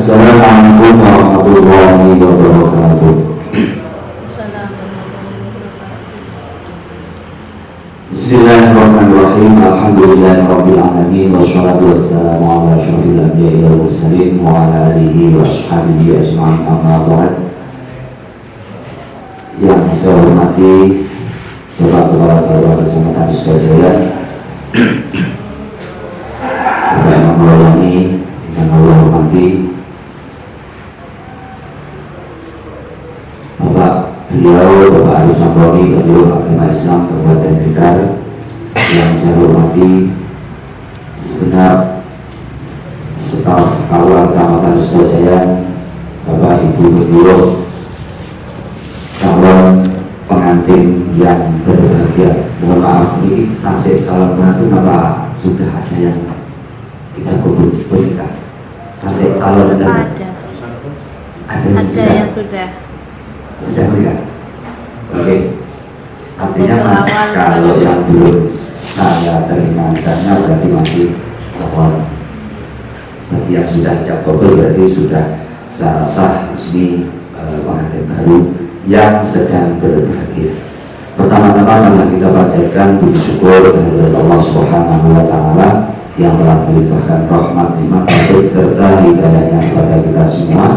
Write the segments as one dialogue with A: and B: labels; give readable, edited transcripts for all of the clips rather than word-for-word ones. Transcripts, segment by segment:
A: Assalamualaikum warahmatullahi wabarakatuh. Bismillahirrahmanirrahim. Alhamdulillahirabbil alamin wassalatu wassalamu ala asyrofil anbiya'i wal mursalin wa ala alihi wa ashabihi ajma'in, amma ba'd. Yang saya hormati Bapak Kepala Kecamatan Sukajaya, Bapak Imam Maulani yang Allah hormati, Bapak Arif Samroni, Beliau Agama Islam Kabupaten Blitar, yang saya hormati segenap staf Kawal Kecamatan Sukajaya, Bapak Ibu Beliau, calon pengantin yang berbahagia. Mohon maaf, ini tasik calon pengantin apa sudah ada yang kita berikan? Tasik calon sudah ada yang sudah berikan. Oke, artinya mas kalau yang belum saya terima nikahnya berarti masih awal. Bagi yang sudah ijab kabul berarti sudah secara sah resmi pengantin baru yang sedang berbahagia. Pertama-tama mari kita panjatkan puji syukur kepada Allah Subhanahu wa taala yang telah melimpahkan rahmat, nikmat, taufik serta hidayahnya kepada kita semua,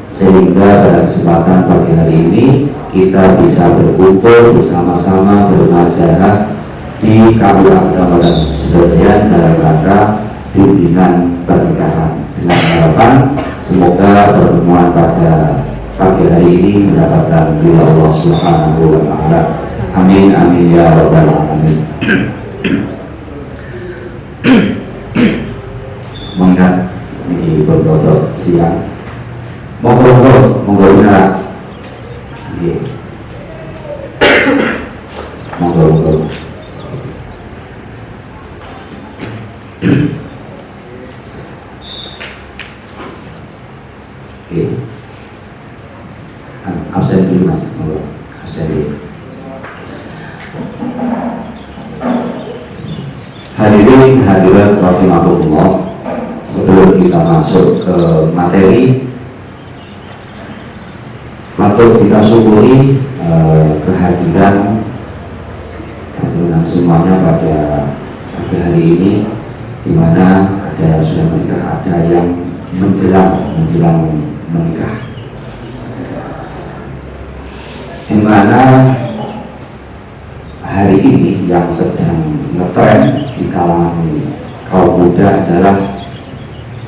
A: sehingga pada kesempatan pagi hari ini kita bisa berkumpul bersama-sama bermajalah di Kabupaten Kecamatan Sukajaya dalam rangka bimbingan pernikahan, dengan harapan semoga pertemuan pada pagi hari ini mendapatkan ridha Allah Subhanahu wa taala. Amin amin ya rabbal alamin. Mengingat ini berdoa siang, monggo benar. Monggo. Absen dulu mas, absen dulu. Hadirin hadirat rahimakumullah, sebelum kita masuk ke materi, patut kita syukuri kehadiran semuanya pada pagi hari ini, di mana ada sudah menikah, ada yang menjelang menikah, di mana hari ini yang sedang ngetren di kalangan kaum muda adalah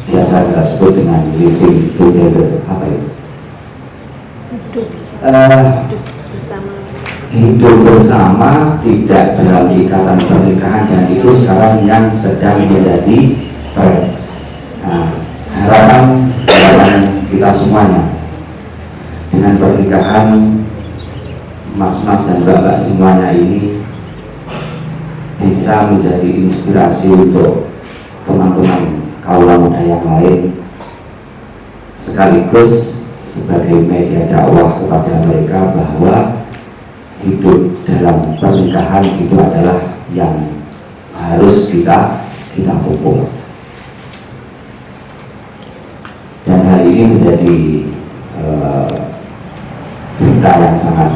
A: biasa kita sebut dengan living together. Apa itu? Hidup bersama tidak dalam ikatan pernikahan, dan itu sekarang yang sedang menjadi tren. Harapan kita semuanya dengan pernikahan mas-mas dan mbak-mbak semuanya ini bisa menjadi inspirasi untuk teman-teman kaum muda yang lain, sekaligus sebagai media dakwah kepada mereka bahwa hidup dalam pernikahan itu adalah yang harus kita pupuk. Dan hari ini menjadi berita yang sangat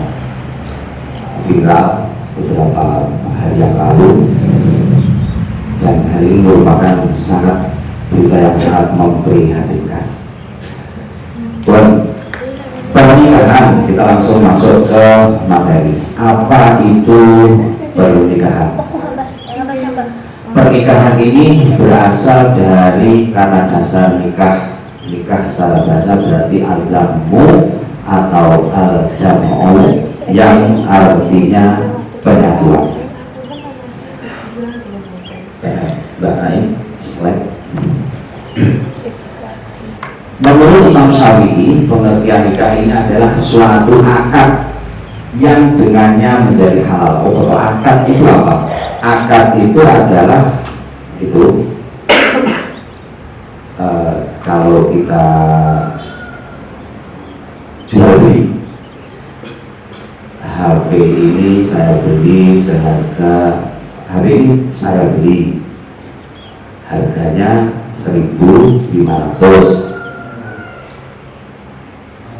A: viral beberapa hari yang lalu, dan hari ini merupakan berita yang sangat memprihatinkan. Pernikahan, kita langsung masuk ke materi. Apa itu pernikahan? Pernikahan ini berasal dari kata dasar nikah. Nikah secara bahasa berarti al-jammu atau al-jam'u, yang artinya penyatuan. Mbak Naim, slide. Menurut Imam Syafi'i, pengertian nikah ini adalah suatu akad yang dengannya menjadi halal. Akad itu apa? Akad itu adalah kalau kita jual beli, HP ini saya beli seharga, HP ini saya beli harganya 1.500.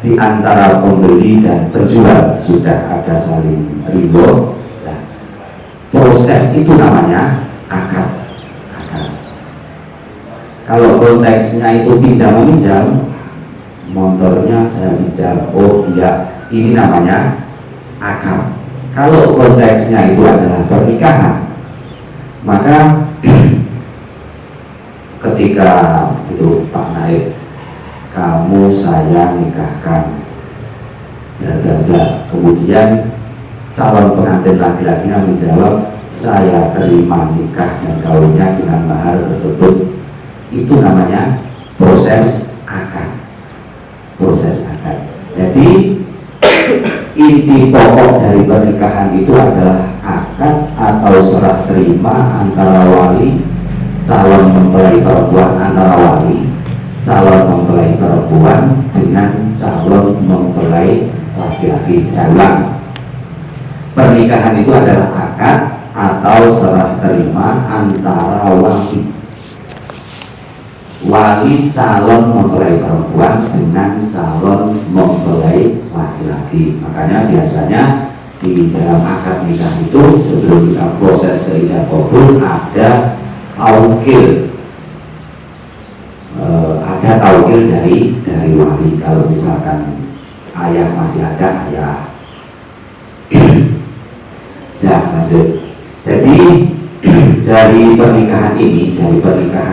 A: di antara pembeli dan penjual sudah ada saling ridho. Nah, proses itu namanya akad. Kalau konteksnya itu pinjam meminjam, motornya saya pinjam, oh iya, ini namanya akad. Kalau konteksnya itu adalah pernikahan, maka ketika itu Pak Naib, kamu saya nikahkan, kemudian calon pengantin laki-lakinya menjawab, saya terima nikah dan kawinnya dengan mahar tersebut. Itu namanya proses akad. Proses akad. Jadi inti pokok dari pernikahan itu adalah akad atau serah terima antara wali calon mempelai perempuan, antara wali calon mempelai perempuan dengan calon mempelai laki-laki. Saya ulang, pernikahan itu adalah akad atau serah terima antara wali calon mempelai perempuan dengan calon mempelai laki-laki. Makanya biasanya di dalam akad nikah itu sebelum kita proses ijab kabul ada taukil, dari wali. Kalau misalkan ayah masih ada, ayah. Sudah lanjut. Jadi dari pernikahan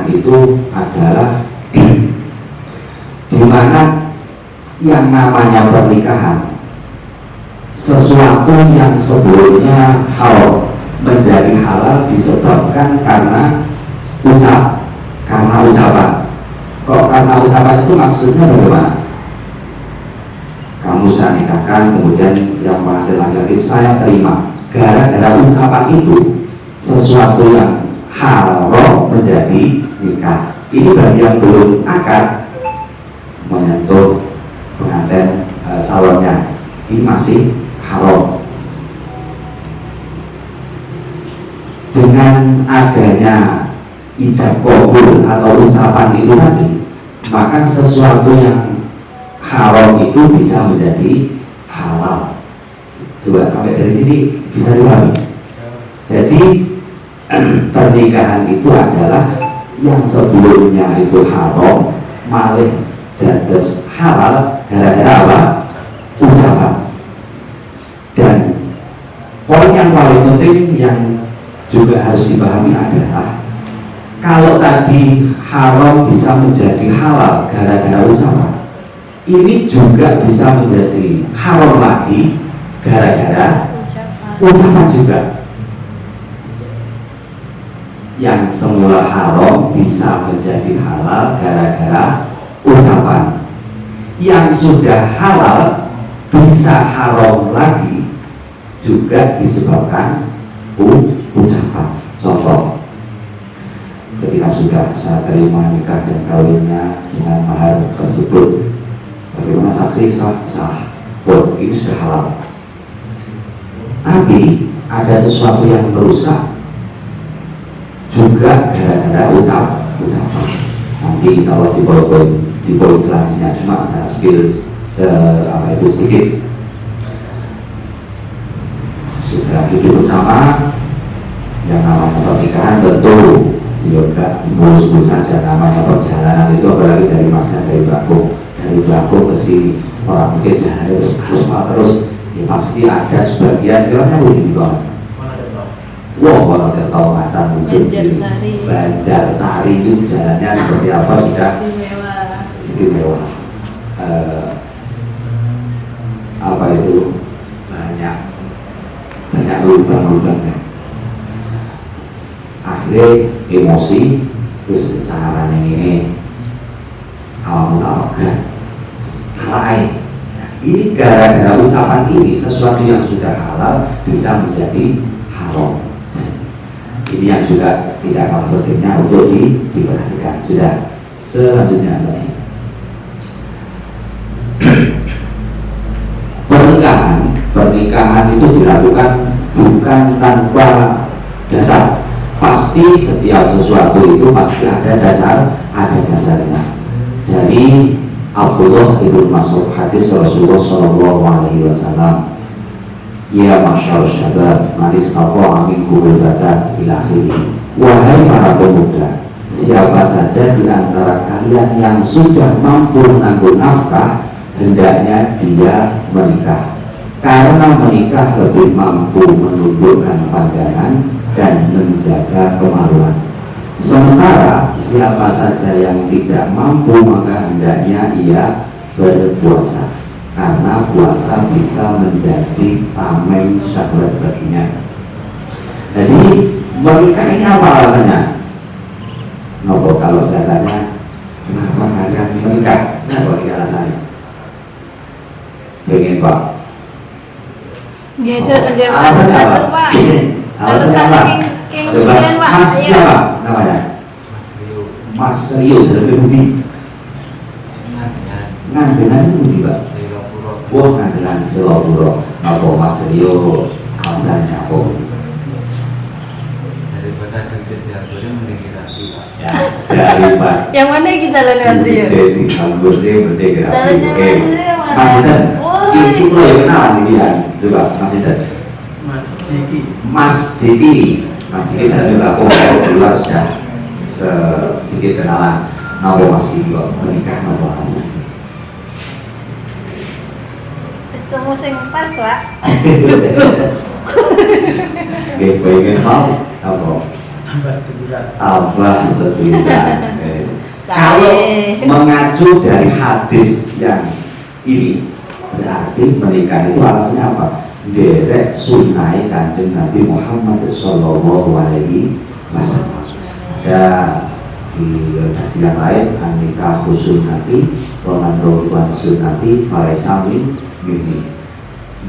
A: itu adalah di mana yang namanya pernikahan, sesuatu yang sebelumnya haram menjadi halal disebabkan karena ucapan. Kok karena ucapan itu maksudnya bagaimana? Kamu saya nikahkan, kemudian yang pengantin laki-laki saya terima. Gara-gara ucapan itu sesuatu yang haram menjadi nikah. Ini bagi yang belum akad menyentuh pengantin calonnya, ini masih haram. Dengan adanya ijab kabul atau ucapan itu tadi, maka sesuatu yang haram itu bisa menjadi halal. Coba sampai dari sini bisa dipahami. Jadi pernikahan itu adalah yang sebelumnya itu haram malih dados halal gara-gara apa? Ucapan. Dan poin yang paling penting yang juga harus dipahami adalah kalau tadi haram bisa menjadi halal gara-gara ucapan, ini juga bisa menjadi haram lagi gara-gara ucapan juga. Yang semula haram bisa menjadi halal gara-gara ucapan. Yang sudah halal bisa haram lagi juga disebabkan ucapan. Contoh, ketika sudah saya terima nikah dan kawinnya dengan mahar tersebut, bagaimana saksi sah, ini sudah halal. Tapi ada sesuatu yang merusak juga gara-gara ucapan. Nanti insya Allah di poin selanjutnya, cuma saya spill sedikit. Sudah hidup bersama, yang namanya pernikahan tentu juga mulus-mulus saja. Namanya perjalanan itu apalagi dari masnya dari belakang ke sini, orang mungkin jalan terus aspal terus, ya pasti ada sebagian jalannya begini mas. Wah, kalau tidak tahu macam mungkin Banjarsari itu jalannya seperti apa sudah istimewa. Apa itu banyak lubang-lubangnya. Akhirnya emosi, terus caranya ini kamu tahu kan? Halal. Ini gara-gara ucapan ini sesuatu yang sudah halal bisa menjadi haram. Ini yang juga tidak kalah pentingnya untuk diperhatikan. Sudah, selanjutnya pernikahan itu dilakukan bukan tanpa dasar. Pasti setiap sesuatu itu pasti ada dasarnya. Dari Abdullah ibn Mas'ud hadis Rasulullah Shallallahu Alaihi Wasallam, ya masyarakat syabab, manis apa amin kubulbatan ilahi. Wahai para pemuda, siapa saja di antara kalian yang sudah mampu menanggung nafkah, hendaknya dia menikah. Karena menikah lebih mampu menundukkan pandangan dan menjaga kemaluan. Sementara siapa saja yang tidak mampu, maka hendaknya ia berpuasa, karena puasa bisa menjadi tameng syahwat baginya. Jadi menikah ini apa alasannya? Nopo kalau saya tanya, kenapa kalian menikah? Apa alasannya? Pengen Pak?
B: Ya, jawab satu-satu Pak. Alasan kemudian Pak.
A: Mas siapa namanya? Mas Rio dari Budi. Ngandenan Budi Pak. Wah, ngandenan Selopuro. Apa Mas Rio alasannya apa?
C: Daripada kerja tiap hari mending rapi Pak.
A: Ya, dari Pak.
B: Yang mana yang jalan Mas Rio?
A: Dari Amburde mending rapi.
B: Jalannya
A: Oke.
B: Mas Rio yang mana?
A: Mas Dan.
B: Woi.
A: Ini mulai kenalan ini ya. Coba Mas Dan. Mas Diki. Mas Diki dari aku keluar sudah sedikit kenalan. Nama Mas Diki kok menikah nama alasan?
B: Ketemu sing pas Pak.
A: Oke, pengen mau apa? Tambah sebulan. Kalau mengacu dari hadis yang ini, berarti menikah itu alasannya apa? Derek sunai Kanjeng Nabi Muhammad Sallallahu Alaihi Wasallam. Ada di redaksi yang lain, anika khusunati Ronaldo sunati Faresami Mimi.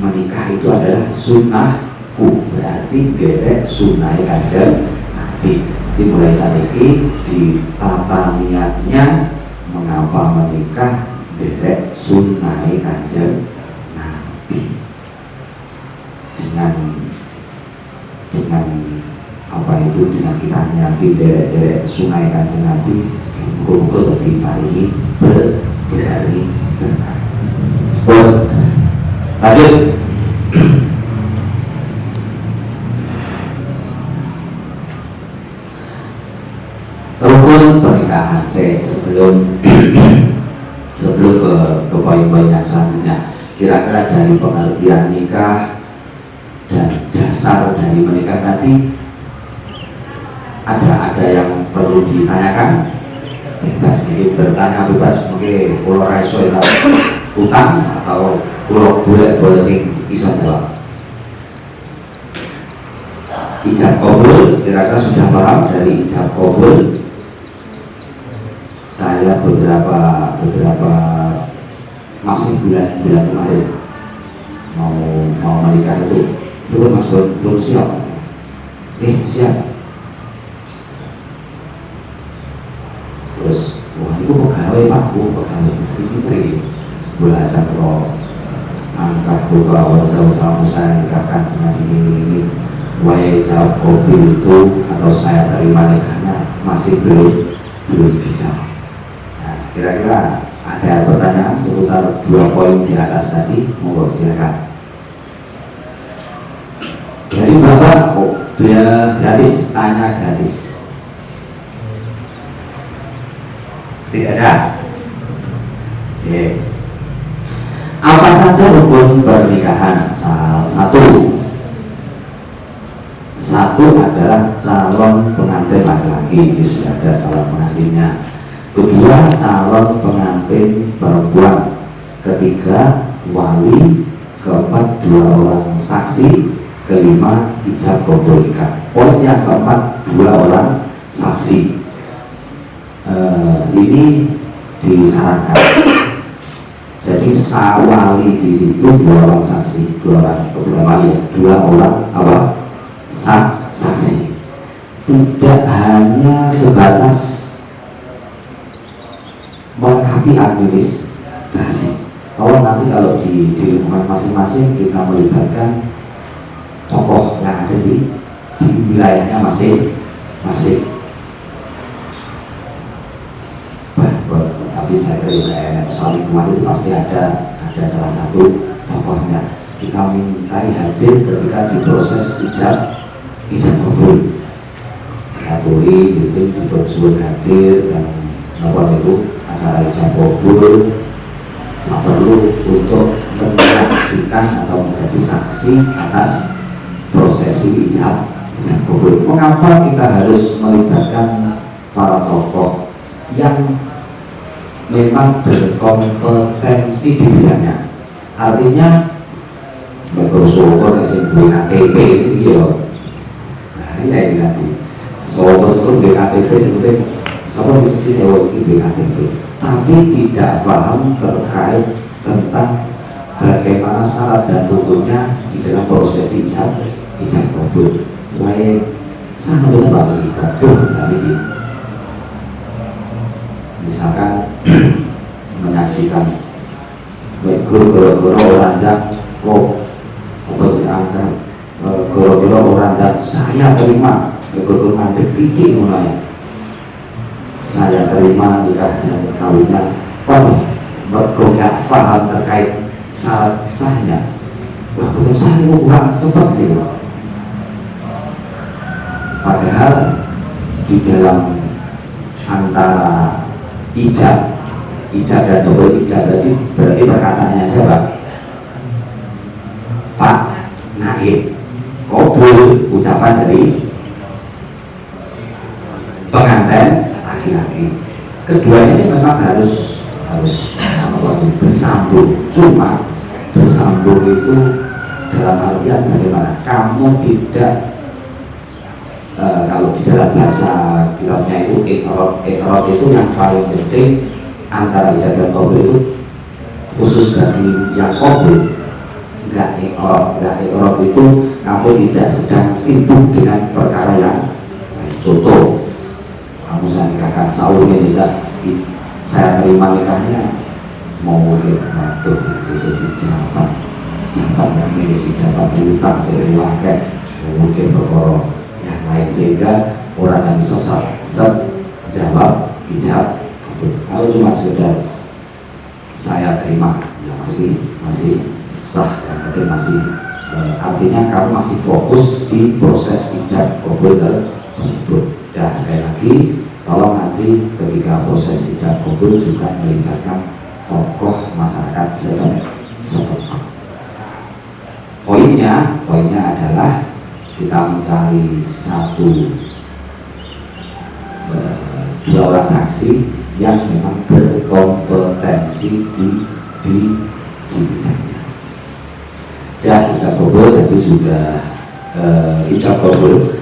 A: Menikah itu adalah sunnahku, berarti derek sunai Kanjeng Nabi. Jadi mulai saat ini di tata niatnya mengapa menikah, derek sunai Kanjeng Nabi. Dengan apa itu, dengan kita nyati dari sungai Kanjeng Nabi, kumpul lebih hari berdari berkah. Lanjut. Rukun pernikahan sebelum ke poin-poin yang selanjutnya, kira-kira dari pengertian nikah dan dasar dari menikah tadi ada yang perlu ditanyakan? Bebas, ini bertanya bebas, mungkin pulau raiso utang atau pulau boleh sing iso jawab. Ijab kabul, kira-kira sudah paham dari ijab kabul? Saya beberapa masih bulan kemarin mau menikah itu belum siap. Siap. Terus, wah itu pegawai Pak, pegawai ini belasan kalau angkat buka usaha saya nikahkan dengan ini. Wahai jawab mobil itu atau saya terima nikahnya masih belum bisa. Nah, kira-kira ada pertanyaan seputar 2 poin di atas tadi, monggo silakan. Dari Bapak, dia gratis, tanya gratis. Tidak ada. Oke. Apa saja rukun pernikahan? Satu adalah calon pengantin laki-laki, ini sudah ada calon pengantinnya. Kedua, calon pengantin perempuan. Ketiga, wali. Keempat, 2 orang saksi. Kelima, ijab kabul nikah. Poin yang keempat, 2 orang saksi. Ini disarankan. Jadi wali di situ 2 orang saksi, 2 orang wali, 2 orang apa? Saksi. Tidak hanya sebatas melengkapi administrasi. Kalau di lingkungan masing-masing kita melibatkan tokoh yang ada di wilayahnya masing-masing. tapi saya kira soal lingkungan itu pasti ada salah satu tokohnya. Kita mintai hadir ketika diproses ijab kabul. Katuri izin dipersulit hadir dan apa itu acara ijab kabul perlu untuk menyaksikan atau menjadi saksi atas prosesi ijab kabul. Mengapa kita harus melibatkan para tokoh yang memang berkompetensi di bidangnya? Artinya bersyukur yang BKTP itu ya, nah ini nanti soal tersebut BKTP sebetulnya sama diskusi teori BKTP, tapi tidak paham terkait tentang bagaimana syarat dan rukun di dalam prosesi ijab kabul. Mulai sama dengan bagi kabul tadi, misalkan menyaksikan guru-guru orang dan kok apa sih angka guru-guru orang dan saya terima guru-guru ambil titik mulai saya terima nikah dan kawinnya. Mereka nggak paham terkait syarat sahnya. Wah, betul saya kurang cepat nih. Padahal di dalam antara ijab dan kabul, ijab berarti perkataannya siapa? Pak Naib. Kabul ucapan dari pengantin laki-laki. Keduanya ini memang harus bersambung. Cuma bersambung itu dalam artian bagaimana? Kamu tidak kalau di dalam bahasa kitabnya itu ikrot itu yang paling penting antara ijab dan kabul itu khusus bagi yang kabul. Enggak ikrot itu kamu tidak sedang sibuk dengan perkara yang lain. Contoh, kamu saya nikahkan Saul ini tidak, saya terima nikahnya mau mungkin waduh sisi jabat yang ini si jabat utang saya riwayat mungkin berkorong yang lain, sehingga orang yang sesat jawab ijab kabul. Kalau cuma sekedar saya terima ya masih sah, yang penting masih artinya kamu masih fokus di proses ijab kabul tersebut. Dan sekali lagi, tolong nanti ketika proses ijab kabul juga melibatkan tokoh masyarakat setempat. Poinnya adalah kita mencari dua orang saksi yang memang berkompetensi di bidangnya. Dan ijab kabul itu sudah ijab kabul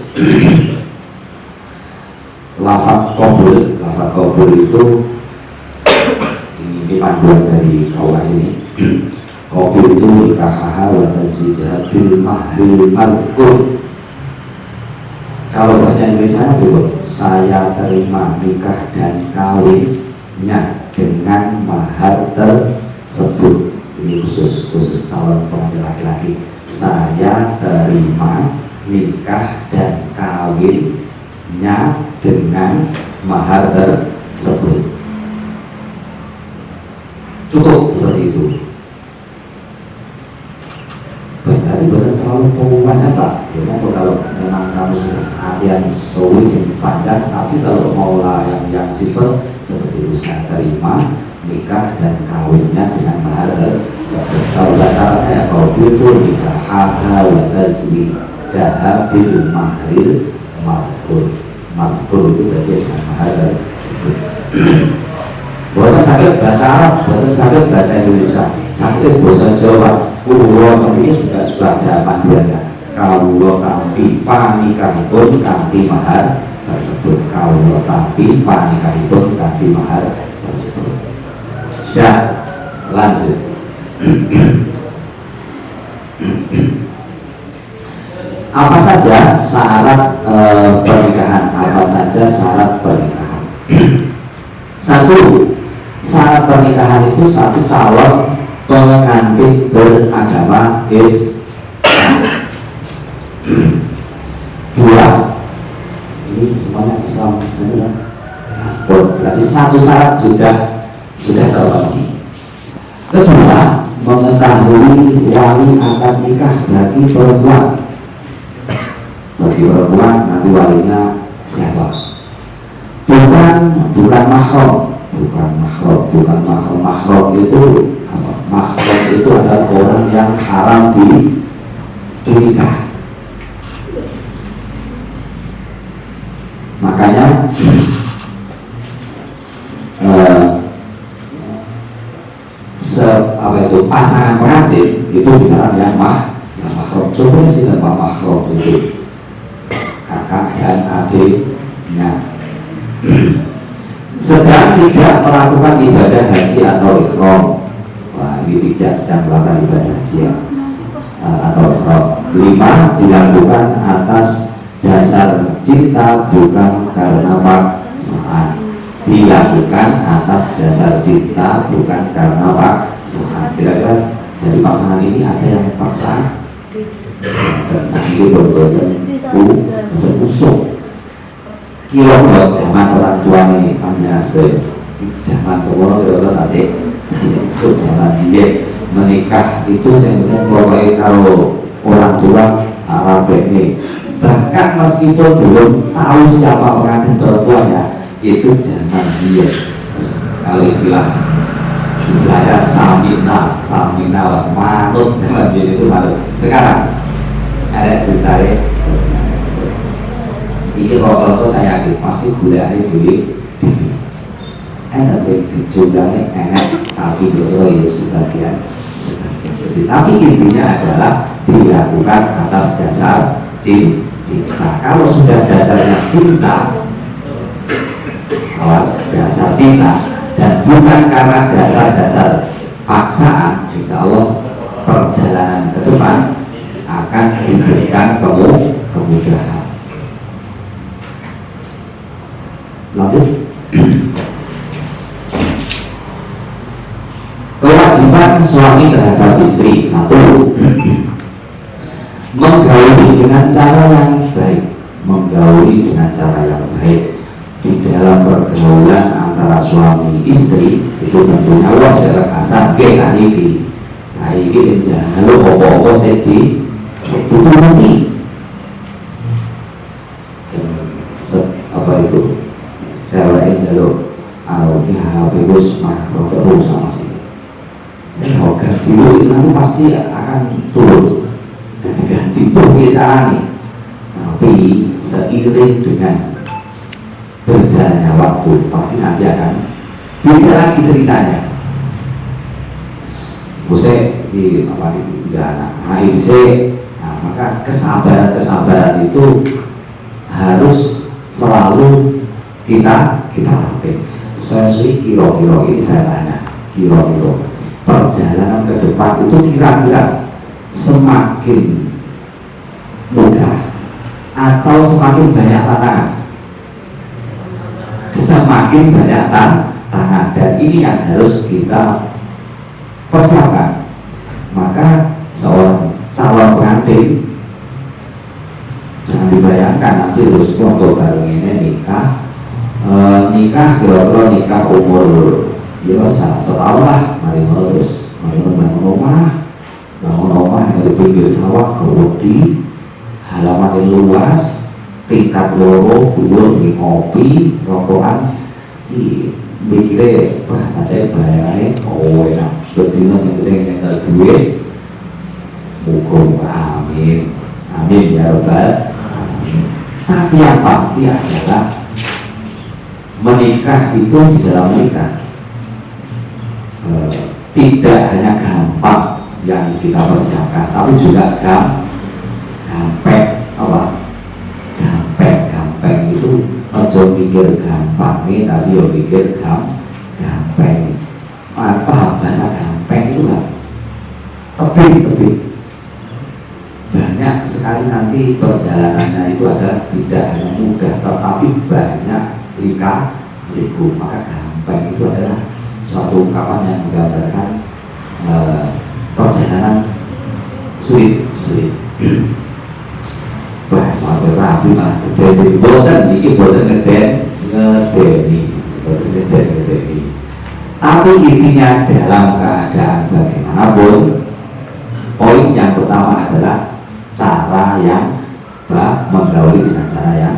A: lafaz kabul itu ini panduan dari kaulah sini. Kabul itu nikahaha wa tazwijah bil mahril marqum. Kalau bahasa Indonesia itu saya terima nikah dan kawinnya dengan mahar tersebut. Ini khusus calon pengantin laki-laki. Saya terima nikah dan kawinnya dengan mahar tersebut. Cukup seperti itu. Berarti bukan terlalu panjang Pak. Kalau memang kamu sudah latihan sulit yang panjang, tapi kalau mau yang simpel seperti itu, saya terima nikah dan kawinnya dengan mahar tersebut. Kalau dasarnya ya kabul itu nikah haka wa tazwijah bil mahril marqum. Marqum itu berarti dengan mahar tersebut. Bukan sakit bahasa Arab, bukan sakit bahasa Indonesia, sakit bahasa Jawa. Tapi sudah ada panduannya. Kaulo tapi panikahipun kanthi mahar tersebut. Kaulo tapi panikahipun kanthi mahar tersebut. Sudah, lanjut. Apa saja syarat pernikahan? Apa saja syarat pernikahan? Satu, syarat pernikahan itu satu calon pengantin beragama Islam. Dua, ini semuanya Islam saja. Berarti satu syarat sudah sudah terbagi. Kedua, mengetahui wali akad nikah bagi perempuan. Bagi perempuan nanti walinya siapa? Bukan mahram, mahram itu apa? Mahram itu adalah orang yang haram dinikah. Makanya pasangan pengantin itu dilarang yang mahram. Contohnya sih tanpa mahram itu kakak dan adiknya. Sedang tidak melakukan ibadah haji atau ikhram. Wah, ini tidak sedang melakukan ibadah haji atau ikhram. 5, dilakukan atas dasar cinta bukan karena paksaan. Dilakukan atas dasar cinta bukan karena paksaan. Kira-kira dari pasangan ini ada yang paksaan? Dan sakit berusuk. Kira-kira zaman orang tua nih, zaman sekolah kira-kira tasik usuk zaman dia menikah itu saya mulai kalau orang tua Arab ini. Bahkan meskipun belum tahu siapa pengantin perempuannya, itu jangan dia kalau istilahnya samina manut zaman dia itu manut. Sekarang ada cerita ini kalau saya yakin pasti gulanya dulu enak sih jumlahnya enak tapi betul itu sebagian. Tapi intinya adalah dilakukan atas dasar cinta. Kalau sudah dasarnya cinta, awas dasar cinta dan bukan karena dasar-dasar paksaan, insya Allah perjalanan ke depan akan diberikan kemudahan. Lanjut. Kewajiban suami terhadap istri. 1, menggauli dengan cara yang baik. Menggauli dengan cara yang baik di dalam pergaulan antara suami istri itu tentunya Allah secara kasar biasa ini jangan apa-apa sedih dituruti apa itu cewek jalur ya habis mah terus sama sih harga dulu itu pasti akan turun ganti caranya, tapi seiring dengan berjalannya waktu pasti nanti akan beda lagi ceritanya. Bose di apa itu tiga anak maka kesabaran itu harus selalu kita latih. Saya sih kira-kira ini saya tanya, kira-kira perjalanan ke depan itu kira-kira semakin mudah atau semakin banyak tantangan? Semakin banyak tantangan, dan ini yang harus kita persiapkan. Maka seorang calon pengantin jangan dibayangkan nanti terus untuk bareng ini nikah kira-kira nikah umur ya setahun lah, mari bangun rumah di pinggir sawah di halaman yang luas, tingkat loro dulu di ngopi rokokan mikirnya wah saja bayangannya enak berdina yang penting tinggal duit muka amin ya robbal alamin. Tapi yang pasti adalah menikah itu di dalam menikah tidak hanya gampang yang kita persiapkan, tapi juga gampang itu ojo mikir gampangnya, tapi yo mikir gampang. Apa bahasa gampang itu lah tebing banyak sekali nanti perjalanannya itu ada tidak hanya mudah tetapi banyak liku. Maka gampang itu adalah suatu ungkapan yang menggambarkan perjalanan sulit. Wah, malah rapi malah ngedeni, boten ngedeni. Tapi intinya dalam keadaan bagaimanapun, poin yang pertama adalah cara yang menggauli dengan cara yang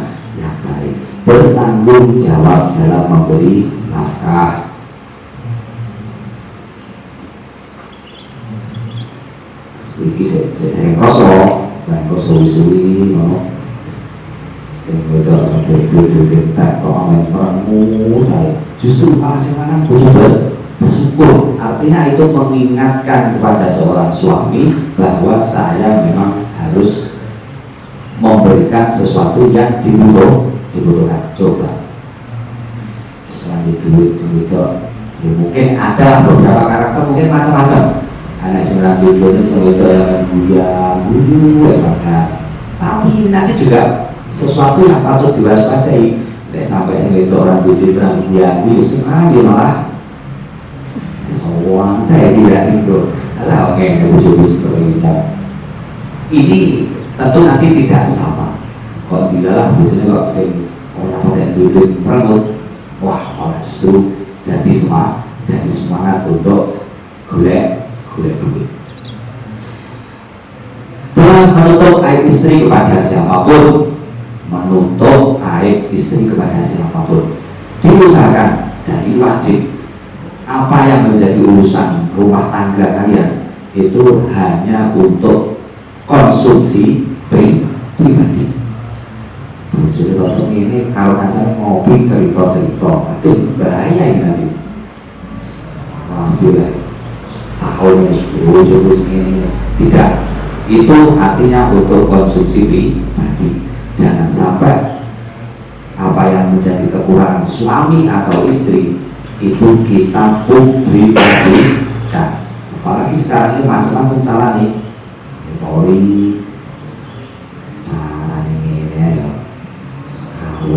A: baik, bertanggung jawab dalam memberi nafkah. Iki sing rasa, suwi-suwi ngono. Sing wedok dhewe-dhewe tak kok amen perangmu, justru malah sekarang butuh bersyukur. Artinya itu mengingatkan kepada seorang suami bahwa saya memang harus memberikan sesuatu yang dibutuhkan. Coba selain duit segitu, ya mungkin ada beberapa karakter, mungkin macam-macam. Anak sembilan duit segitu yang guyu tapi nanti juga sesuatu yang patut diwaspadai. Sampai segitu orang duit guyu senang dia malah semua tidak itu. Kalau oke, seperti ini tentu nanti tidak sama. Kalau tidak lah, biasanya kalau orang pakai duit perangkut, wah malah justru jadi semangat untuk golek duit. Dan menutup aib istri kepada siapapun, diusahakan dan ini wajib. Apa yang menjadi urusan rumah tangga kalian itu hanya untuk konsumsi pribadi. Jadi kalau ini kalau saya ngopi cerita-cerita, aduh bahaya ini nanti. Alhamdulillah, tahun ini tidak. Itu artinya untuk konsumsi pribadi. Jangan sampai apa yang menjadi kekurangan suami atau istri itu kita publikasikan. Apalagi sekarang ini macam-macam cara nih, teori cara ini ya, sekarang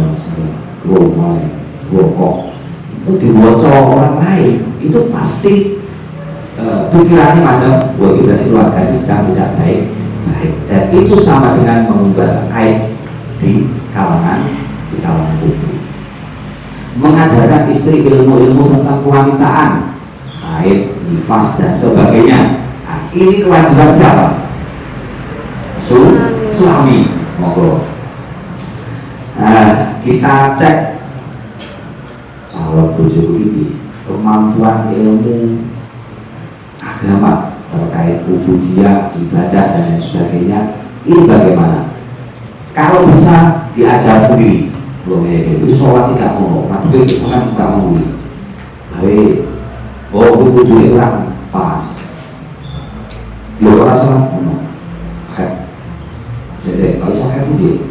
A: mulai rokok itu dibaca orang lain, itu pasti pikirannya macam, wah berarti keluarga ini sedang tidak baik, dan itu sama dengan mengubah aib di kalangan publik. Mengajarkan istri ilmu-ilmu tentang kewanitaan, haid, nifas dan sebagainya. Nah, ini kewajiban siapa? Suami. Monggo. Kita cek calon bojo ini kemampuan ilmu agama terkait ubudiyah, ibadah dan lain sebagainya. Ini bagaimana? Kalau bisa diajar sendiri. Belum itu sholat tidak mau, tapi itu kan juga mau. Baik, tujuh orang pas. Lo orang sholat mau, kalau sholat itu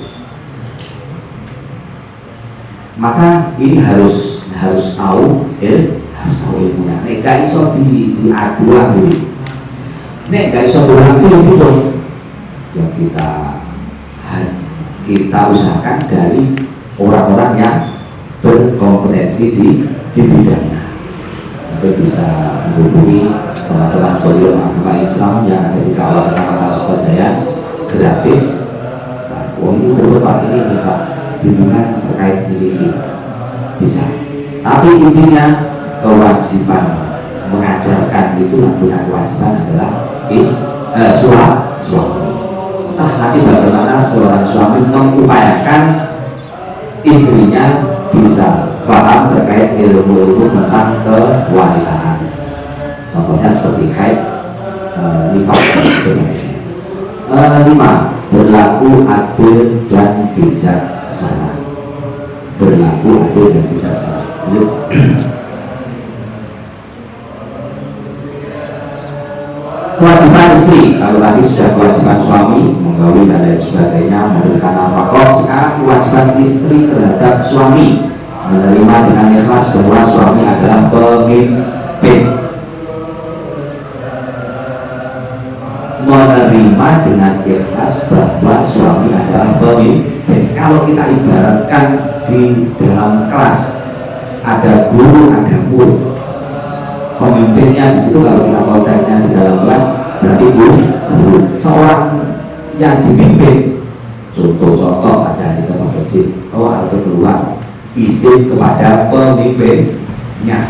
A: maka ini harus tahu ilmunya. Nek gak iso diadu lagi. Nek gak iso diadu itu yang kita usahakan dari orang-orang yang berkompetensi di bidangnya. Mungkin bisa menghubungi teman-teman podium agama Islam yang ada di kawasan Kota Jaya gratis. Ini berupa ini Pak, bimbingan terkait ini bisa. Tapi intinya kewajiban mengajarkan itu yang punya kewajiban adalah suami. Entah nanti bagaimana seorang suami mengupayakan istrinya bisa paham terkait ilmu-ilmu tentang kewanitaan. Contohnya seperti haid, nifas dan sebagainya. 5. Berlaku adil dan bijaksana. Kewajiban istri, kalau tadi sudah kewajiban suami menggauli dan lain sebagainya, memberikan nafkah. Sekarang kewajiban istri terhadap suami menerima dengan ikhlas bahwa suami adalah pemimpin. Menerima dengan ikhlas bahwa suami adalah pemimpin. Kalau kita ibaratkan di dalam kelas ada guru, ada murid. Pemimpinnya di situ kalau kita konteksnya di dalam kelas berarti guru. Seorang yang dipimpin, contoh saja di tempat kecil, kalau ada keluar izin kepada pemimpinnya,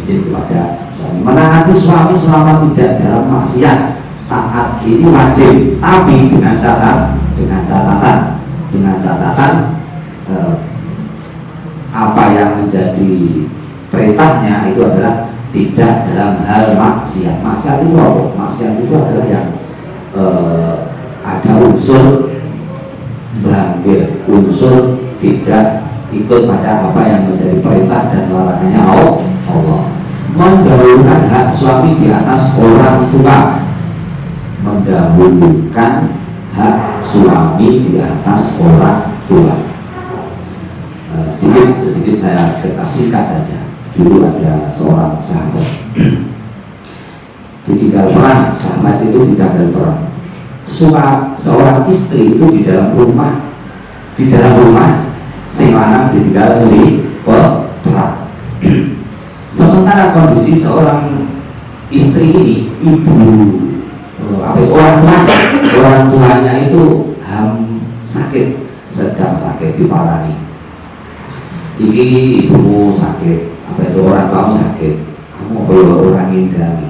A: izin kepada suami. Menaati suami selama tidak dalam maksiat, taat ini wajib, tapi dengan catatan apa yang menjadi perintahnya itu adalah tidak dalam hal maksiat. Maksiat itu apa? Maksiat itu adalah yang ada unsur bangkit, unsur tidak ikut pada apa yang menjadi perintah dan larangannya Allah. Mendahulukan hak suami di atas orang tua, mendahulukan hak suami di atas orang tua. Sedikit saya cerita singkat saja. Dulu ada seorang sahabat ditinggal perang, sahabat itu ditinggal perang. Seorang istri itu di dalam rumah sing lanang ditinggal di perang. Sementara kondisi seorang istri ini, orang tuanya itu sakit, sedang sakit diparani. Iki ibumu sakit, orang tuamu sakit, kamu orangin kami.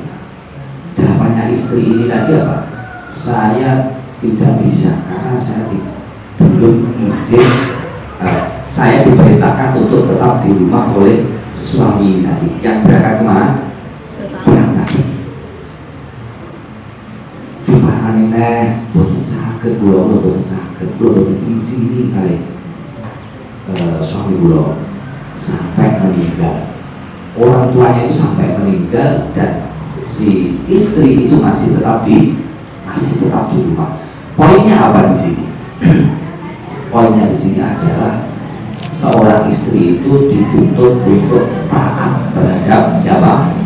A: Jawabannya istri ini tadi apa? Saya tidak bisa karena saya belum izin. Saya diperintahkan untuk tetap di rumah oleh suami tadi yang berangkat kemana? Perang tadi. Di mana nih? Boten sakit, boten sakit, boten di sini kali. Suami bulo sampai meninggal. Orang tuanya itu sampai meninggal dan si istri itu masih tetap di rumah. Poinnya apa di sini? Poinnya di sini adalah seorang istri itu dituntut untuk taat terhadap siapa?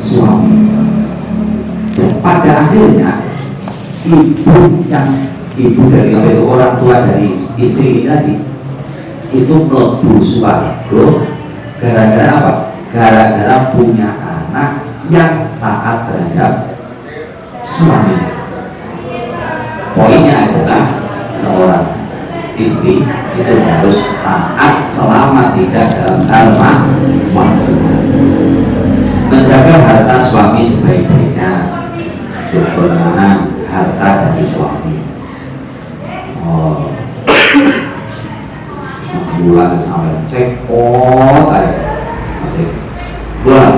A: Suami. Dan pada akhirnya ibu dari orang tua dari istri ini tadi itu mlebu swarga gara-gara apa? Gara-gara punya anak yang taat terhadap suaminya. Poinnya adalah seorang istri itu harus taat selama tidak dalam hal maksiat. Menjaga harta suami sebaik-baiknya, coba harta dari suami. Sebulan sampai cekot sebulan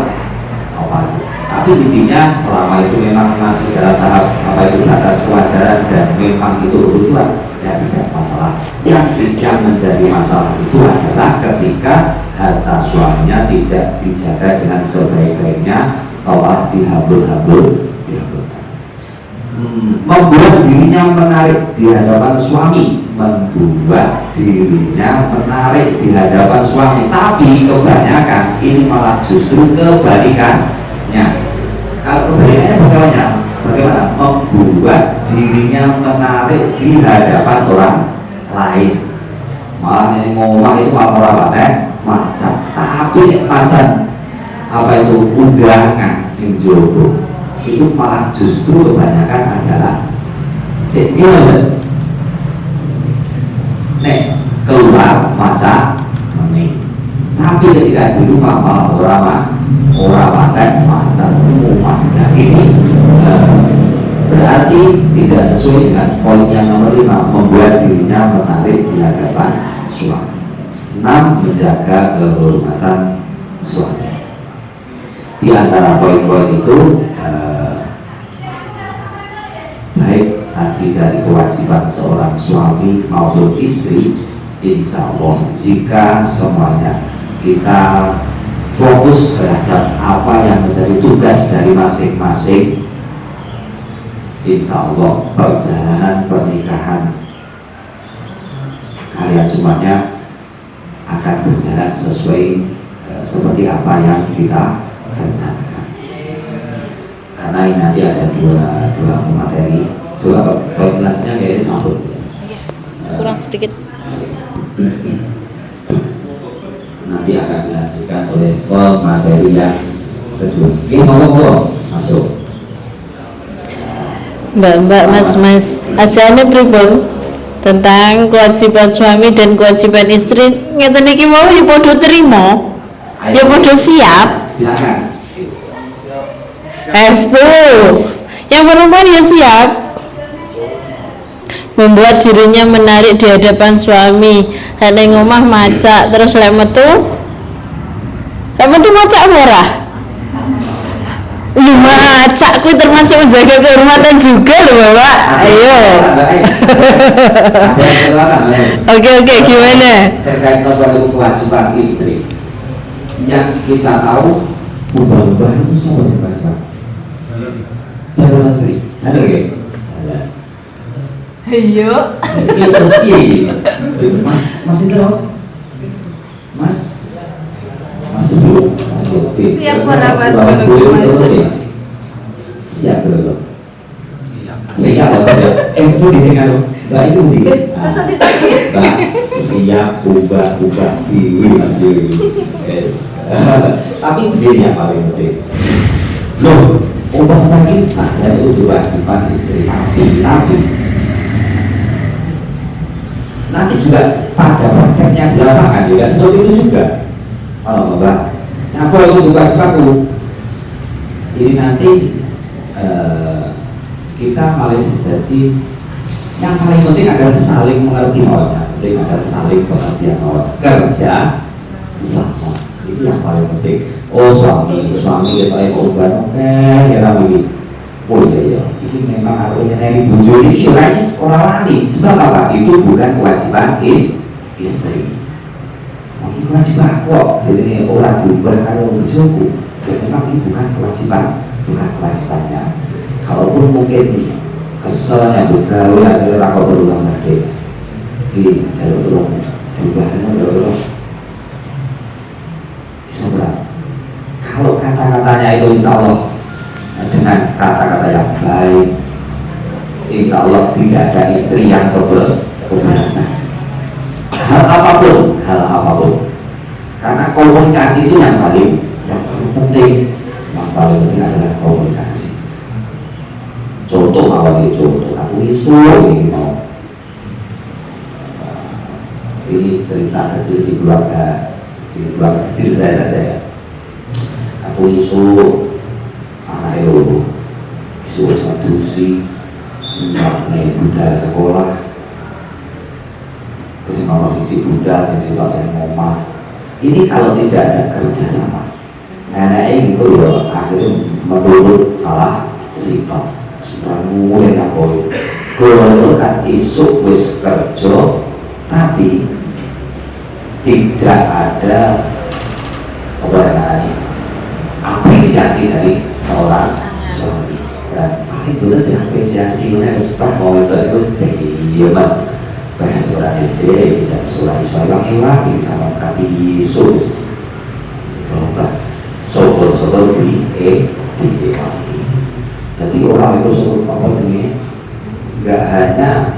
A: apa itu. Tapi intinya selama itu memang masih dalam tahap batas kewajaran dan memang itu kebutuhan, ya tidak masalah. Yang tidak menjadi masalah itu adalah ketika harta suaminya tidak dijaga dengan sebaik-baiknya, telah dihambur-hambur. Membuat dirinya menarik di hadapan suami, tapi kebanyakan ini malah justru kebalikannya. Kalau kebalikannya bagaimana? Membuat dirinya menarik di hadapan orang lain. Malah ini ngomong itu malah orang macam, tapi pasan undangan yang jodoh itu malah justru kebanyakan adalah keluar maca mening, tapi ketika di rumah malah orang pakai macam rumah. Nah ini berarti tidak sesuai dengan poin yang nomor 5, membuat dirinya menarik di hadapan suami. 6. Menjaga kehormatan suami. Di antara poin-poin itu baik nanti dari kewajiban seorang suami maupun istri, insya Allah jika semuanya kita fokus terhadap apa yang menjadi tugas dari masing-masing, insya Allah perjalanan pernikahan kalian semuanya akan berjalan sesuai seperti apa yang kita rencanakan. Karena ini nanti ada dua materi. Coba poin selanjutnya kayaknya sambut.
D: Kurang sedikit.
A: Nanti akan dilanjutkan oleh materi yang kedua. Ini mau masuk.
D: Mbak, Mas, ajaane pripun tentang kewajiban suami dan kewajiban istri? Ngeten iki mau ya padha trima. Ya bodoh siap.
A: Silakan.
D: Estu. Yang perempuan ya siap. Membuat dirinya menarik di hadapan suami. Hanya ngomah macak terus lek metu. Lek metu macak apa ora? Ya macak kuwi termasuk menjaga kehormatan juga loh Bapak. Ayo. Oke, gimana?
A: Terkait kewajiban istri yang kita tahu ubah-ubah itu sama sih Mas Pak. Jalan istri, jalan ya.
B: Ayo.
A: Ini terus piye? Mas itu loh. Mas dulu.
B: Siap ora Mas ngono Mas.
A: Siap dulu.
C: Siap.
A: Itu di tengah lo. Mbak itu di.
B: Sesuk ditagih.
A: Mbak siap ubah diwi Mas Dewi. Tapi begini yang paling penting. Loh, ubah lagi saja itu kewajiban istri. Tapi nanti juga pada prakteknya di lapangan juga seperti itu juga. Kalau Mbak, apa itu tugas aku? Ini nanti kita malah jadi yang paling penting adalah saling mengerti orang. Yang penting adalah saling pengertian orang. Kerja sama itu yang paling penting. Oh suami kita yang ubah oke ya lagi. Oh iya, ini memang harusnya dari bujur ini orang wani. Sebab apa? Itu bukan kewajiban istri. Ini kewajiban kok. Jadi orang diubah kalau bujurku. Memang ini bukan kewajibannya. Kalaupun mungkin keselnya begawe akhirnya kau berulang lagi. Ini jalur tolong diubahnya tolong. Bisa kalau kata-katanya itu insya Allah dengan kata-kata yang baik, insya Allah tidak ada istri yang keberatan. Hal apapun, karena komunikasi itu yang paling penting. Yang paling penting adalah komunikasi. Contoh aku isu ini mau. Ini cerita kecil di keluarga kecil saya saja ya. Aku isu anak isu edusi naik budaya sekolah kesimpulan sisi budaya sisi saya ngomong ini kalau tidak ada kerjasama nenek itu ya akhirnya menurut salah sifat sudah mulai ngapoi kalau kan isu wis kerja tapi tidak ada apresiasi dari seorang suami dan paling benar diapresiasinya sebab mau itu sedemikian bahas surah itu bisa surah Islam yang sama kami Yesus bahwa sobor di jadi orang itu sebut apa ini nggak hanya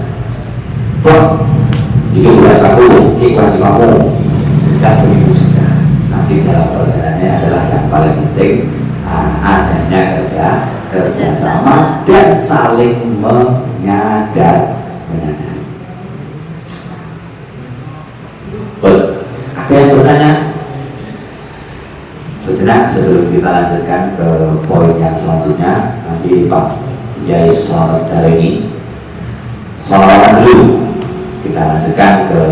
A: ini bahasa ikhlas kamu dan begitu sudah. Nanti dalam perjalanannya adalah yang paling penting adanya kerjasama dan saling menyadari. Ada yang bertanya? Sejenak sebelum kita lanjutkan ke poin yang selanjutnya, nanti Pak Yai Selamat dari ini selamat dulu. Kita lanjutkan ke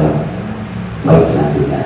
A: poin selanjutnya.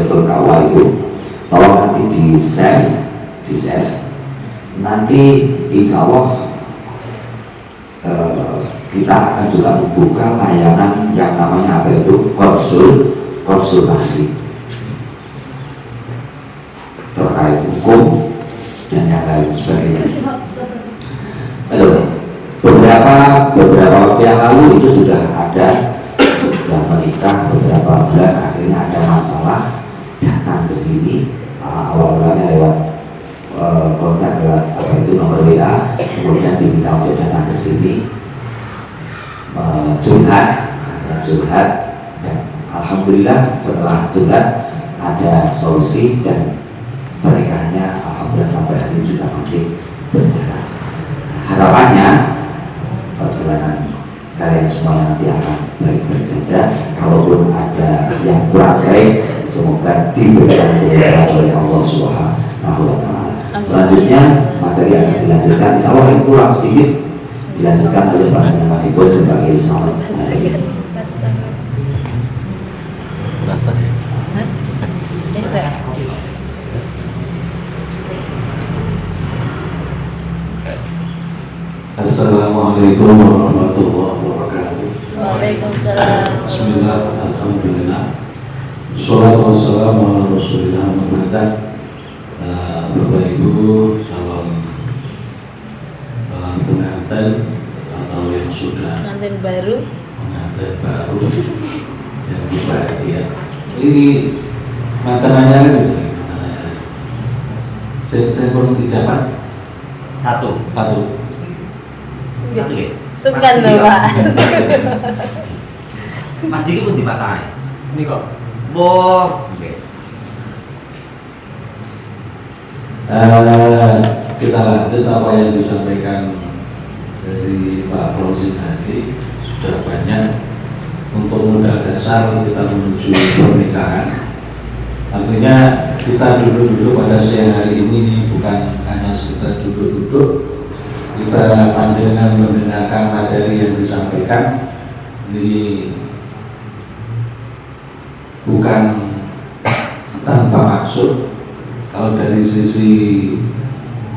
A: telepon KUA itu tolong nanti di save, nanti insya Allah kita akan juga membuka layanan yang namanya apa itu konsultasi terkait hukum dan yang lain sebagainya. Beberapa waktu yang lalu itu sudah menikah beberapa bulan, akhirnya ada masalah datang ke sini, awal-awalnya lewat kontak lewat nomor WA, kemudian diminta untuk datang ke sini curhat, dan alhamdulillah setelah curhat ada solusi dan pernikahannya alhamdulillah sampai hari ini juga masih berjalan. Harapannya perjalanan kalian semua nanti akan baik-baik saja. Kalaupun ada yang kurang baik, semoga diberikan kemudahan oleh Allah Subhanahu wa Ta'ala. Selanjutnya materi akan dilanjutkan. Insya Allah yang kurang sedikit dilanjutkan oleh Pak Senyaman Ibu sebagai salam.
C: Berasa ya?
E: Assalamualaikum warahmatullahi wabarakatuh.
D: Waalaikumsalam.
E: Bismillah, alhamdulillah. Shalatu wassalamu ala rasulillah Muhammad. Bapak Ibu, salam pengantin atau yang sudah
D: Pengantin baru.
E: pengantin baru yang berbahagia. Ini materinya ini. Saya perlu ijabah
C: Satu.
E: satu.
C: Ya.
D: Sukan loh Pak.
C: Mas Diki pun dipasang. Ini kok. Boh. Oke.
E: Kita lanjut apa yang disampaikan dari Pak Fauzi tadi. Sudah banyak untuk modal dasar kita menuju pernikahan. Artinya kita duduk-duduk pada siang hari ini bukan hanya sekedar duduk-duduk, kita panjenengan mendengarkan materi yang disampaikan. Ini bukan tanpa maksud. Kalau dari sisi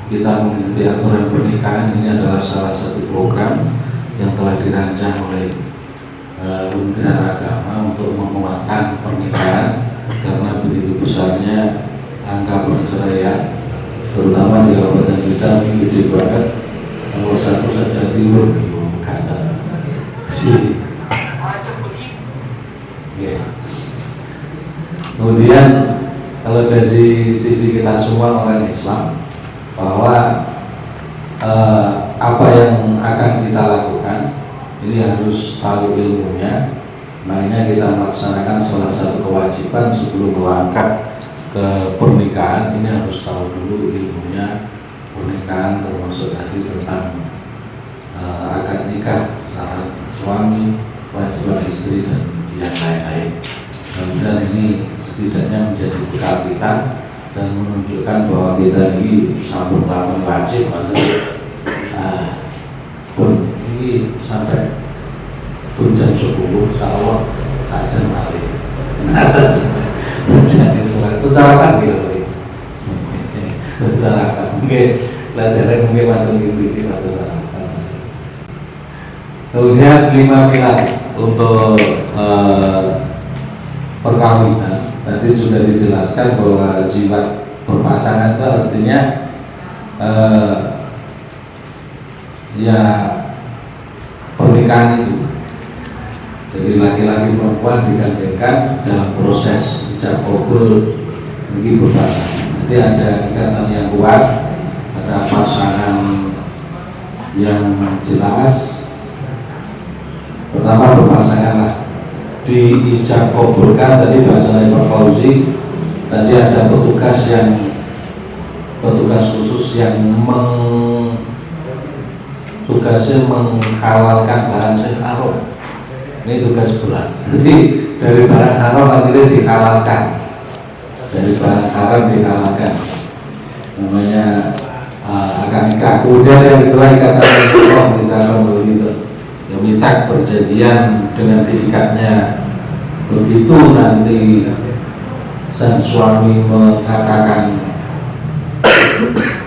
E: kita mengikuti aturan pernikahan, ini adalah salah satu program yang telah dirancang oleh Kementerian Agama untuk menguatkan pernikahan, karena begitu besarnya angka perceraian, terutama di kabupaten kita ini gede banget. Nomor satu saja timur di Kata sini. Kemudian kalau dari sisi kita semua orang Islam, bahwa apa yang akan kita lakukan ini harus tahu ilmunya. Makanya kita melaksanakan salah satu kewajiban sebelum melangkah ke pernikahan, ini harus tahu dulu ilmunya pernikahan, termasuk tadi tentang akad nikah, syarat suami, kewajiban istri, dan yang lain-lain. Dan ini setidaknya menjadi bekal kita dan menunjukkan bahwa kita ini sambung melakukan wajib atau ini sampai jam 10 insya saja mali atas itu sarapan gitu, sarapan mungkin pelajaran mungkin mantul gitu atau sarapan. Kemudian 5 pilar untuk perkawinan tadi sudah dijelaskan bahwa jiwa berpasangan itu artinya ya pernikahan itu. Jadi laki-laki perempuan digandengkan dalam proses ijab kabul bagi berpasangan. Nanti ada ikatan yang kuat, ada pasangan yang jelas. Pertama berpasangan di ijab kabulkan tadi bahasa Pak Fauzi. Tadi ada petugas khusus yang tugasnya menghalalkan barang yang haram. Ini tugas berat. Jadi dari barang haram akhirnya dihalalkan, dari barang haram dihalalkan. Namanya akan nikah. Kemudian yang kedua ikatan Allah, kita akan begitu. Yang minta perjanjian dengan diikatnya. Begitu nanti sang suami mengatakan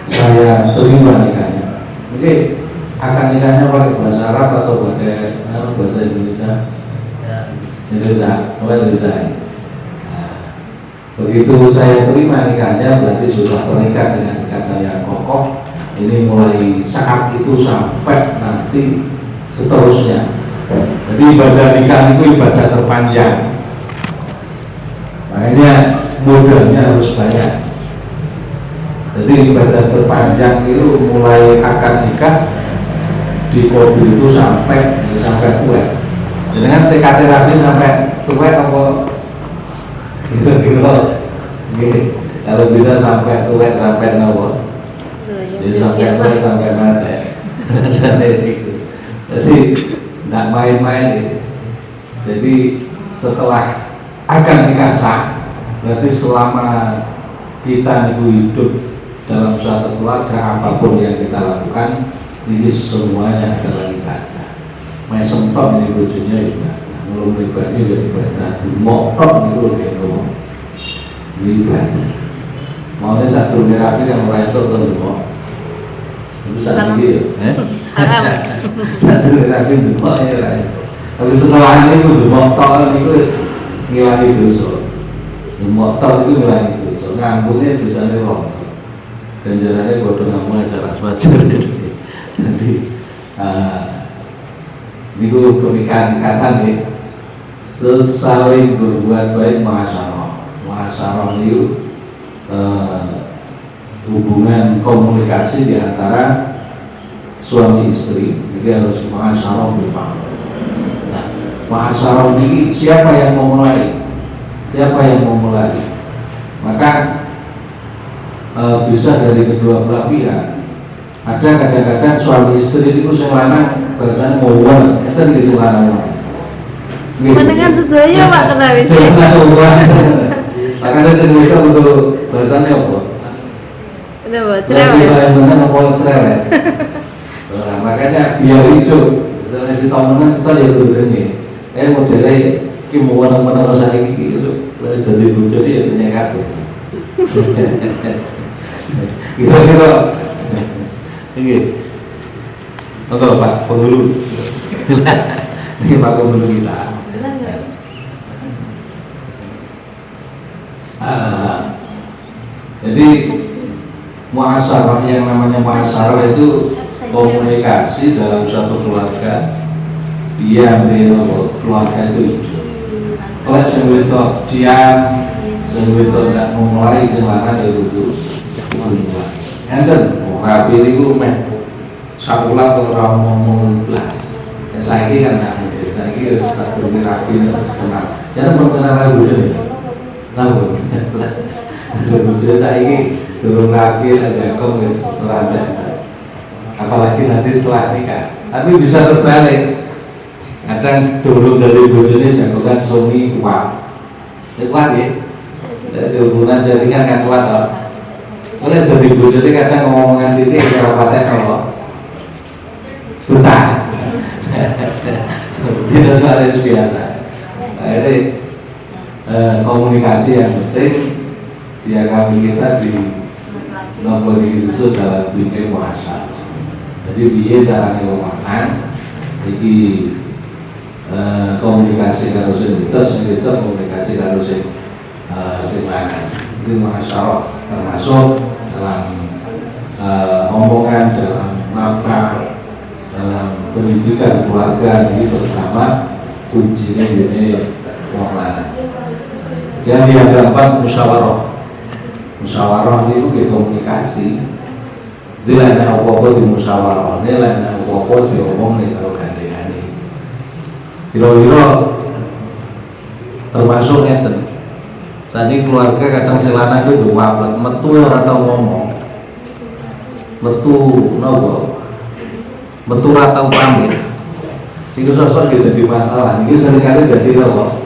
E: saya terima nikahnya, oke, akan nikahnya pakai bahasa Arab atau pakai bahasa Indonesia? Indonesia, Indonesia. Nah, begitu saya terima nikahnya berarti sudah terikat dengan ikatan yang kokoh. Ini mulai saat itu sampai nanti seterusnya. Jadi ibadah nikah itu ibadah terpanjang. Makanya modalnya harus banyak. Jadi ibadah terpanjang itu mulai akad nikah di kode itu sampai tua. Jadi kan TKT rapi sampai tua apa? Gitu. Kalau bisa sampai tua sampai nawa. Jadi sampai tua sampai mati. Jadi tidak main-main. Jadi setelah akan nikah sah, berarti selama kita hidup dalam suatu keluarga, apapun yang kita lakukan ini semuanya adalah ibadah. Main sempat ini bujurnya ibadah, belum ibadah juga ibadah, motor itu ibadah. Maunya satu merapi yang mulai itu terus bisa lagi, satu merapi itu ya. Tapi setelah ini itu motor itu ngilangi dosa. Motor itu ngilangi dosa, ngambungnya dosanya rong. Dan jalannya bodoh ngomong aja wajar. Jadi itu pernikahan ikatan ya, saling berbuat baik, muasyarah itu hubungan komunikasi di antara suami istri. Jadi harus muasyarah bil ma'ruf. Nah, muasyarah ini siapa yang mau mulai? Siapa yang mau mulai? Maka bisa dari kedua belah pihak. Ada kadang-kadang suami istri itu selana bahasanya mau uang, itu di selana.
B: Mendengar sedaya Pak ketahui.
E: Selana uang. Makanya sendiri itu untuk bahasanya apa?
B: Udah buat
E: Cerewet.
B: cerewet.
E: Yang mana apa cerewet? Nah, makanya biar hijau. Misalnya si tamunan setelah ya dulu ini. Modelnya ki mau mana rasa ini gitu. Terus dari bocor ya punya kartu. Gitu. Ini, untuk Pak penghulu. Ini Pak penghulu kita. Jadi muasyarah, yang namanya muasyarah itu komunikasi dalam suatu keluarga. Dia keluarga itu. Kalau sebetul diam, sebetul tidak memulai selana itu memulai. Enten, rapi itu meh sakulah kalau orang ngomong belas. Saya ini kan tidak mungkin. Saya ini satu rapi itu senang. Jangan berkenal lagu jadi. Tahu? Bujur saya ini turun rapi aja kok wis meranda. Apalagi nanti setelah nikah. Tapi bisa terbalik. Kadang turun dari bujurnya jagokan suami kuat. Kuat ya. Dari hubungan jaringan kan kuat toh. Oleh dari bujurnya kadang ngomongan ini cara patah kalau betah. Tidak soal itu biasa. Jadi komunikasi yang penting dia kami kita di nomor disusun dalam bikin muasyarah. Jadi biaya caranya memakan jadi komunikasi karo sing itu komunikasi karo sing lanang. Itu muasyarah termasuk dalam omongan, dalam nafkah, dalam pendidikan keluarga ini terutama kuncinya ini wong lanang. Yang keempat musyawarah. Musyawarah itu komunikasi. Dia lain apa-apa di musyawarah, dia lain apa-apa diomong nih kalau ganti-ganti. Kira-kira termasuk ngeten. Saat ini keluarga kadang selana itu dua metu orang tahu ngomong, metu nopo, metu atau pamit. Itu sosok gitu di masalah. Ini seringkali jadi nopo,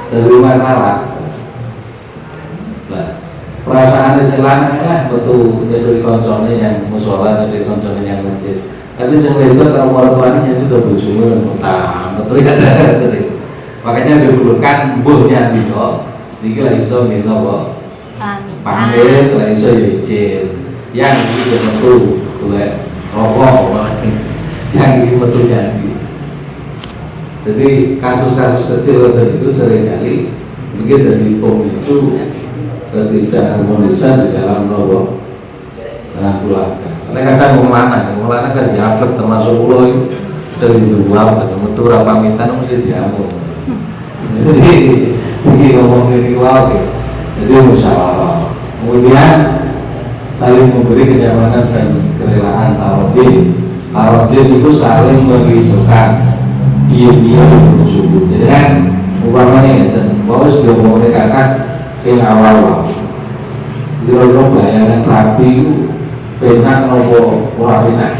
E: dari masalah. Nah, perasaan selana betul jadi konsolnya yang musola, jadi konsolnya yang masjid. Tapi sebenarnya kalau orang tuanya itu udah bujur, betul ada. Makanya diperlukan buhnya gitu. Niki lagi iso nggih napa? Pamit lagi iso ya izin. Yang iki metu golek rokok. Yang iki metu janji. Jadi kasus-kasus kecil itu seringkali mungkin jadi pemicu ketidakharmonisan di dalam dalam keluarga. Karena kadang mau lanang kan diapet termasuk pulau itu dari dua, metu pamitan mesti diampun. Jadi ngomong ini wow, jadi musyawarah. Kemudian saling memberi kenyamanan dan kerelaan tawadin. Tawadin itu saling merindukan diam-diam bersyukur. Jadi kan umpamanya bahwa sudah memerdekakan yang awal-awal. Kira-kira bayangan rapi itu penak nopo ora penak.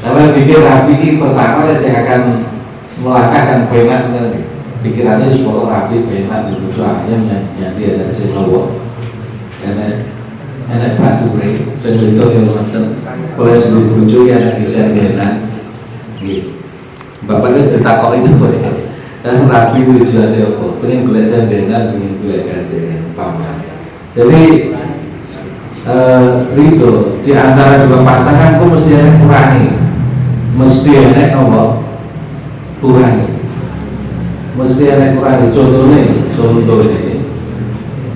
E: Kalau pikir rapi ini pertama saya akan melangkahkan penak nanti. Pikirannya supaya rapi penak itu soalnya menjadi ada sesuatu. Karena anak batu break, saya itu yang nonton oleh seluruh bujuk yang ada di sana. Bapaknya sudah takut itu boleh. Dan rapi itu tujuannya apa? Pengen gulai sendenan, pengen gulai gandengan, paman. Jadi itu di antara dua pasangan itu mesti ada kurangi, mesti ada apa? Kurangi, mesti ada kurangi. Contohnya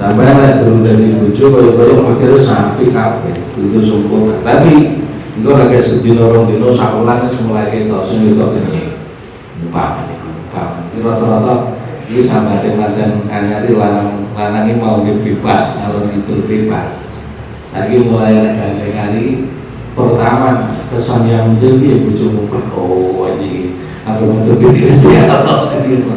E: sampai lah turun dari bujuk, kalau mikir sampai kapan itu sempurna. Tapi itu lagi sedih orang dino sakulan semula kita sendiri kok ini, rata-rata ini sama dengan anyari lanang ini mau bebas kalau itu bebas. Lagi mulai ada kali pertama kesan yang menjadi bujuk mumpah ini aku mau berpikir siapa gitu.